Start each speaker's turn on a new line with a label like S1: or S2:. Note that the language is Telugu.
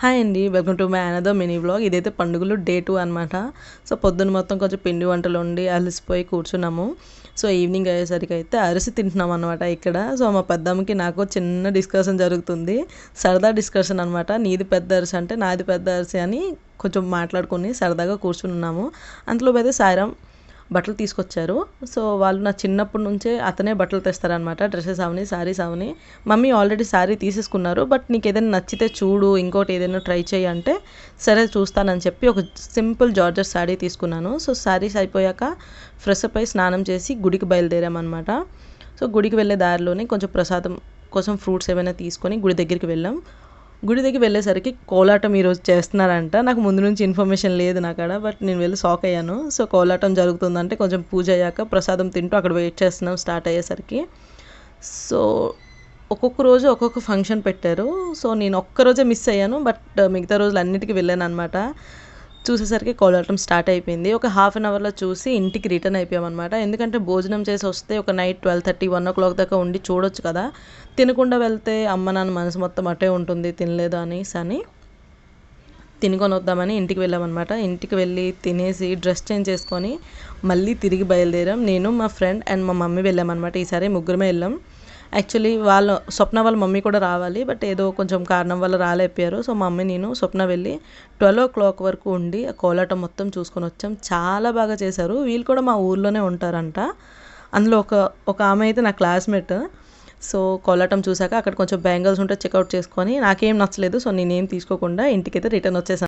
S1: హాయ్ అండి, welcome to my another mini vlog. ఇదైతే పండుగలు డే 2 అనమాట. సో పొద్దున్న మొత్తం కొంచెం పిండి వంటలు వండి అలసిపోయి కూర్చున్నాము. సో ఈవినింగ్ అయ్యేసరికి అయితే అరిసి తింటున్నాం అనమాట ఇక్కడ. సో మా పెద్దమ్మకి నాకు చిన్న డిస్కషన్ జరుగుతుంది. సరదా డిస్కషన్ అనమాట. నీది పెద్ద అరిసి అంటే నాది పెద్ద అరిసి అని కొంచెం మాట్లాడుకొని సరదాగా కూర్చున్నాము. అంతలోపు అయితే సాయిరామ్ బట్టలు తీసుకొచ్చారు. సో వాళ్ళు నా చిన్నప్పటి నుంచే అతనే బట్టలు తెస్తారనమాట. డ్రెస్సెస్ అవని, శారీస్ అవని. మమ్మీ ఆల్రెడీ శారీ తీసేసుకున్నారు, బట్ నీకు ఏదైనా నచ్చితే చూడు, ఇంకోటి ఏదైనా ట్రై చేయి అంటే సరే చూస్తానని చెప్పి ఒక సింపుల్ జార్జెట్ శారీ తీసుకున్నాను. సో శారీస్ అయిపోయాక ఫ్రెష్ అప్ అయి స్నానం చేసి గుడికి బయలుదేరామన్నమాట. సో గుడికి వెళ్ళే దారిలోనే కొంచెం ప్రసాదం కోసం ఫ్రూట్స్ ఏమైనా తీసుకొని గుడి దగ్గరికి వెళ్ళాం. గుడి దగ్గర వెళ్ళేసరికి కోలాటం ఈరోజు చేస్తున్నారంట. నాకు ముందు నుంచి ఇన్ఫర్మేషన్ లేదు నాకాడ, బట్ నేను వెళ్ళి షాక్ అయ్యాను. సో కోలాటం జరుగుతుందంటే కొంచెం పూజ అయ్యాక ప్రసాదం తింటూ అక్కడ వెయిట్ చేస్తున్నాం స్టార్ట్ అయ్యేసరికి. సో ఒక్కొక్క రోజు ఒక్కొక్క ఫంక్షన్ పెట్టారు. సో నేను ఒక్కరోజే మిస్ అయ్యాను, బట్ మిగతా రోజులు అన్నిటికీ వెళ్ళాను అనమాట. చూసేసరికి కోలాటం స్టార్ట్ అయిపోయింది. ఒక హాఫ్ అన్ అవర్లో చూసి ఇంటికి రిటర్న్ అయిపోయామన్నమాట. ఎందుకంటే భోజనం చేసి వస్తే ఒక నైట్ 12:30, 1 o'clock దాకా ఉండి చూడొచ్చు కదా. తినకుండా వెళ్తే అమ్మ నాన్న మనసు మొత్తం అటే ఉంటుంది తినలేదు అని తినుకొని వద్దామని ఇంటికి వెళ్ళామన్నమాట. ఇంటికి వెళ్ళి తినేసి డ్రెస్ చేంజ్ చేసుకొని మళ్ళీ తిరిగి బయలుదేరాం. నేను, మా ఫ్రెండ్ అండ్ మా మమ్మీ వెళ్ళామన్నమాట. ఈసారి ముగ్గురమే వెళ్ళాం. యాక్చువల్లీ స్వప్న వాళ్ళ మమ్మీ కూడా రావాలి, బట్ ఏదో కొంచెం కారణం వల్ల రాలేకపోయారు. సో మా మమ్మీ నేను స్వప్న వెళ్ళి 12 o'clock వరకు ఉండి ఆ కోలాటం మొత్తం చూసుకొని వచ్చాం. చాలా బాగా చేశారు. వీళ్ళు కూడా మా ఊర్లోనే ఉంటారంట. అందులో ఒక ఆమె అయితే నా క్లాస్మేట్. సో కోలాటం చూసాక అక్కడ కొంచెం బ్యాంగిల్స్ ఉంటే చెక్అవుట్ చేసుకొని నాకేం నచ్చలేదు. సో నేనేం తీసుకోకుండా ఇంటికైతే రిటర్న్ వచ్చేసాను.